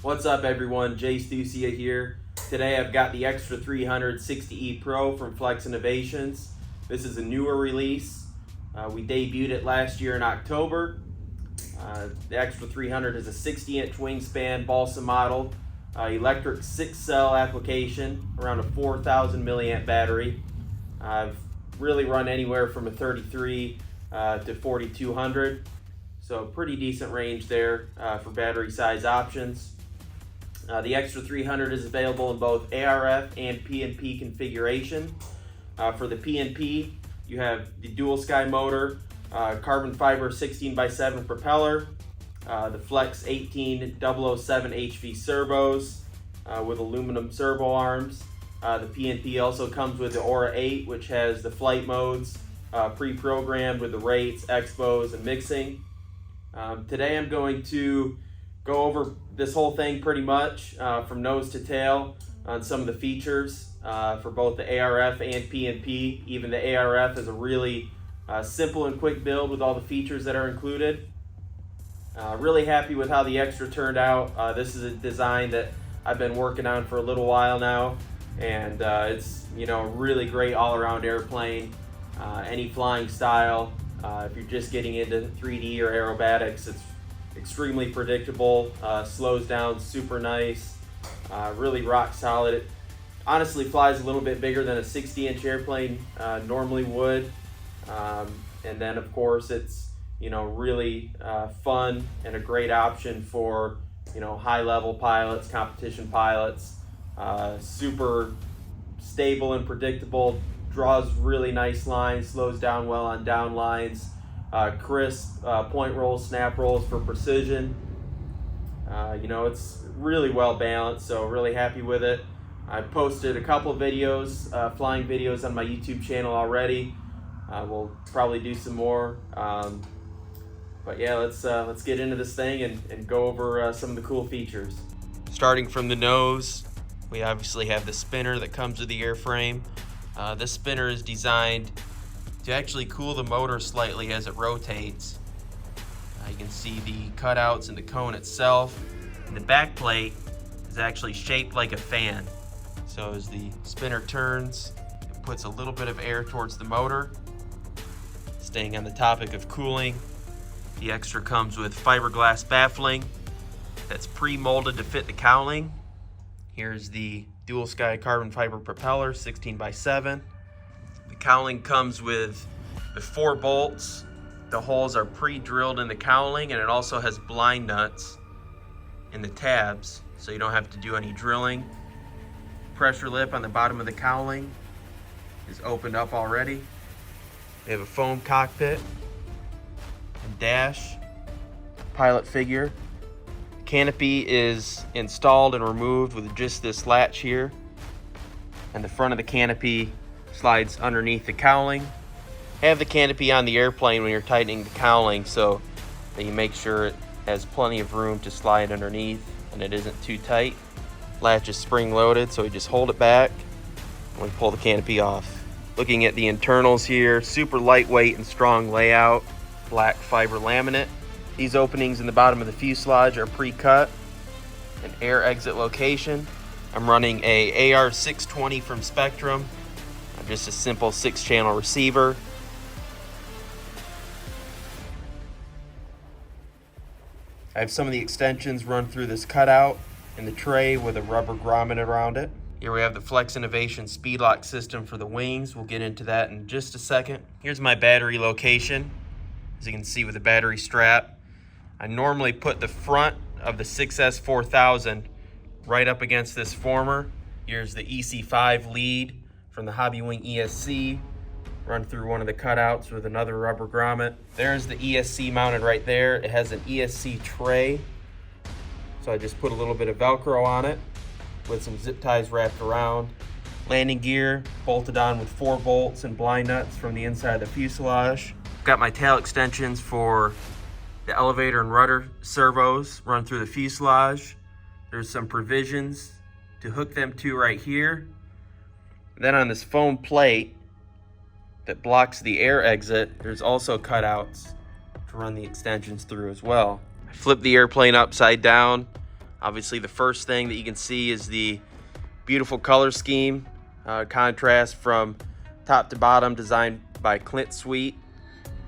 What's up everyone, Jase Dussia here. Today I've got the Extra 300 60E Pro from Flex Innovations. This is a newer release. We debuted it last year in October. The Extra 300 is a 60-inch wingspan balsa model, electric 6-cell application, around a 4,000 milliamp battery. I've really run anywhere from a 33 to 4200, so pretty decent range there for battery size options. The Extra 300 is available in both ARF and PNP configuration. For the PNP, you have the dual sky motor, carbon fiber 16x7 propeller, the Flex 18007 HV servos with aluminum servo arms. The PNP also comes with the Aura 8, which has the flight modes pre-programmed with the rates, expos, and mixing. Today I'm going to go over this whole thing pretty much from nose to tail on some of the features for both the ARF and PNP. Even the ARF is a really simple and quick build with all the features that are included. Really happy with how the Extra turned out. This is a design that I've been working on for a little while now, and it's a really great all-around airplane. Any flying style. If you're just getting into 3D or aerobatics, it's extremely predictable, slows down super nice, really rock solid. It honestly flies a little bit bigger than a 60-inch airplane normally would. And then of course it's really fun and a great option for high-level pilots, competition pilots. Super stable and predictable, draws really nice lines, slows down well on down lines, crisp point rolls, snap rolls for precision. It's really well balanced, so really happy with it. I've posted a couple videos, flying videos on my YouTube channel already. We'll probably do some more. But yeah, let's get into this thing and go over some of the cool features. Starting from the nose, we obviously have the spinner that comes with the airframe. This spinner is designed to actually cool the motor slightly as it rotates. You can see the cutouts in the cone itself. And the back plate is actually shaped like a fan. So as the spinner turns, it puts a little bit of air towards the motor. Staying on the topic of cooling, the Extra comes with fiberglass baffling that's pre-molded to fit the cowling. Here's the dual sky carbon fiber propeller, 16x7. The cowling comes with the 4 bolts. The holes are pre-drilled in the cowling, and it also has blind nuts in the tabs, so you don't have to do any drilling. Pressure lip on the bottom of the cowling is opened up already. We have a foam cockpit and dash, pilot figure. Canopy is installed and removed with just this latch here, and the front of the canopy slides underneath the cowling. Have the canopy on the airplane when you're tightening the cowling so that you make sure it has plenty of room to slide underneath and it isn't too tight. Latch is spring loaded, so we just hold it back and we pull the canopy off. Looking at the internals here, super lightweight and strong layout, black fiber laminate. These openings in the bottom of the fuselage are pre-cut. An air exit location. I'm running a AR620 from Spectrum, just a simple 6-channel receiver. I have some of the extensions run through this cutout in the tray with a rubber grommet around it. Here we have the Flex Innovation speed lock system for the wings. We'll get into that in just a second. Here's my battery location, as you can see with the battery strap. I normally put the front of the 6S4000 right up against this former. Here's the EC5 lead from the Hobbywing ESC, run through one of the cutouts with another rubber grommet. There's the ESC mounted right there. It has an ESC tray, so I just put a little bit of Velcro on it with some zip ties wrapped around. Landing gear bolted on with 4 bolts and blind nuts from the inside of the fuselage. Got my tail extensions for the elevator and rudder servos run through the fuselage. There's some provisions to hook them to right here. Then on this foam plate that blocks the air exit, there's also cutouts to run the extensions through as well. I flip the airplane upside down. Obviously, the first thing that you can see is the beautiful color scheme, contrast from top to bottom, designed by Clint Sweet.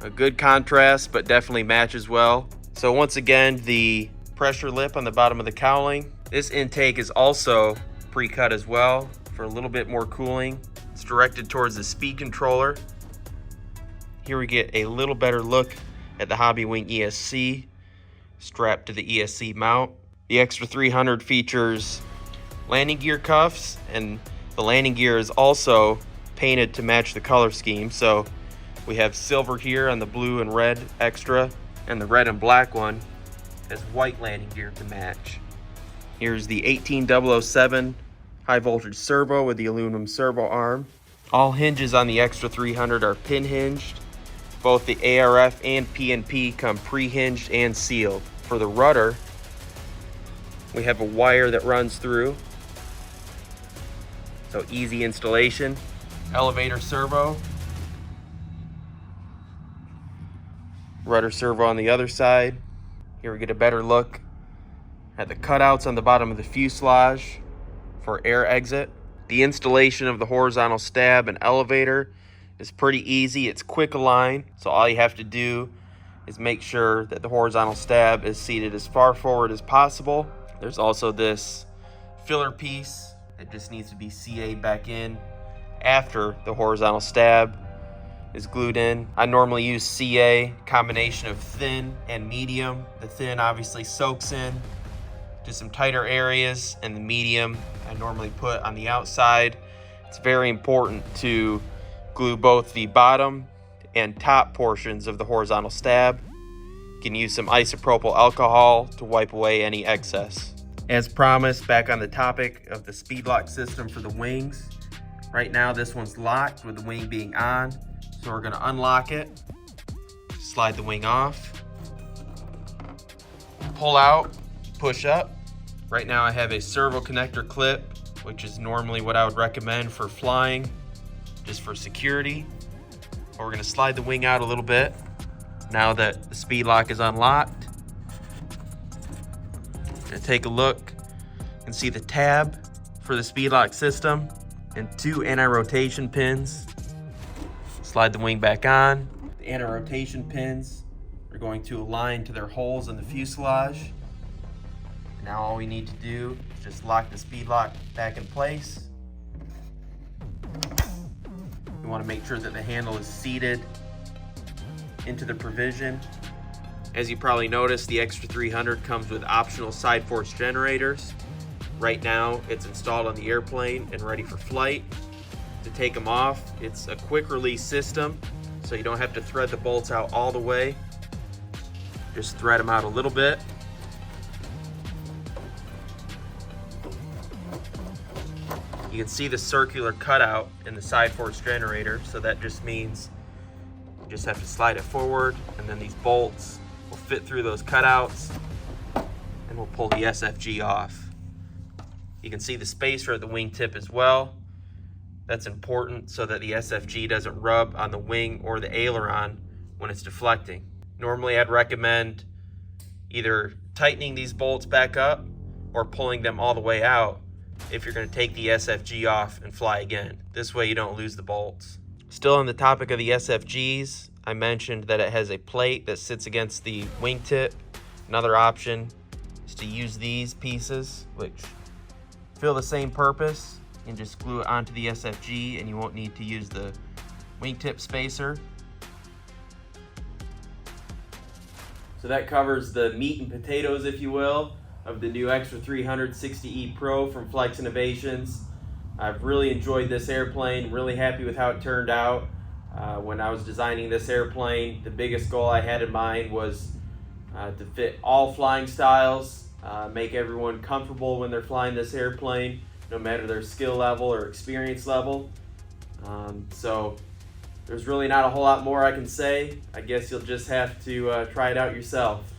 A good contrast, but definitely matches well. So once again, the pressure lip on the bottom of the cowling. This intake is also pre-cut as well for a little bit more cooling. It's directed towards the speed controller. Here we get a little better look at the Hobbywing ESC strapped to the ESC mount. The Extra 300 features landing gear cuffs, and the landing gear is also painted to match the color scheme. So we have silver here on the blue and red Extra, and the red and black one has white landing gear to match. Here's the 18007 high voltage servo with the aluminum servo arm. All hinges on the Extra 300 are pin hinged. Both the ARF and PNP come pre-hinged and sealed. For the rudder, we have a wire that runs through, so easy installation. Elevator servo, rudder servo on the other side. Here we get a better look at the cutouts on the bottom of the fuselage for air exit. The installation of the horizontal stab and elevator is pretty easy. It's quick align, so all you have to do is make sure that the horizontal stab is seated as far forward as possible. There's also this filler piece that just needs to be CA'd back in after the horizontal stab is glued in. I normally use CA, combination of thin and medium. The thin obviously soaks in to some tighter areas, and the medium I normally put on the outside. It's very important to glue both the bottom and top portions of the horizontal stab. You can use some isopropyl alcohol to wipe away any excess. As promised, back on the topic of the speed lock system for the wings. Right now this one's locked with the wing being on, so we're going to unlock it, slide the wing off, pull out, push up. Right now I have a servo connector clip, which is normally what I would recommend for flying, just for security. We're going to slide the wing out a little bit now that the speed lock is unlocked. Going to take a look and see the tab for the speed lock system and 2 anti-rotation pins. Slide the wing back on. The anti-rotation pins are going to align to their holes in the fuselage. Now all we need to do is just lock the speed lock back in place. We want to make sure that the handle is seated into the provision. As you probably noticed, the Extra 300 comes with optional side force generators. Right now it's installed on the airplane and ready for flight. To take them off, it's a quick release system, so you don't have to thread the bolts out all the way. Just thread them out a little bit. You can see the circular cutout in the side force generator, so that just means you just have to slide it forward, and then these bolts will fit through those cutouts, and we'll pull the SFG off. You can see the spacer at the wingtip as well. That's important so that the SFG doesn't rub on the wing or the aileron when it's deflecting. Normally I'd recommend either tightening these bolts back up or pulling them all the way out if you're going to take the SFG off and fly again. This way you don't lose the bolts. Still on the topic of the SFGs, I mentioned that it has a plate that sits against the wingtip. Another option is to use these pieces, which fill the same purpose. You can just glue it onto the SFG and you won't need to use the wingtip spacer. So that covers the meat and potatoes, if you will, of the new Extra 300 60E Pro from Flex Innovations. I've really enjoyed this airplane, really happy with how it turned out. When I was designing this airplane, the biggest goal I had in mind was to fit all flying styles, make everyone comfortable when they're flying this airplane, no matter their skill level or experience level. So there's really not a whole lot more I can say. I guess you'll just have to try it out yourself.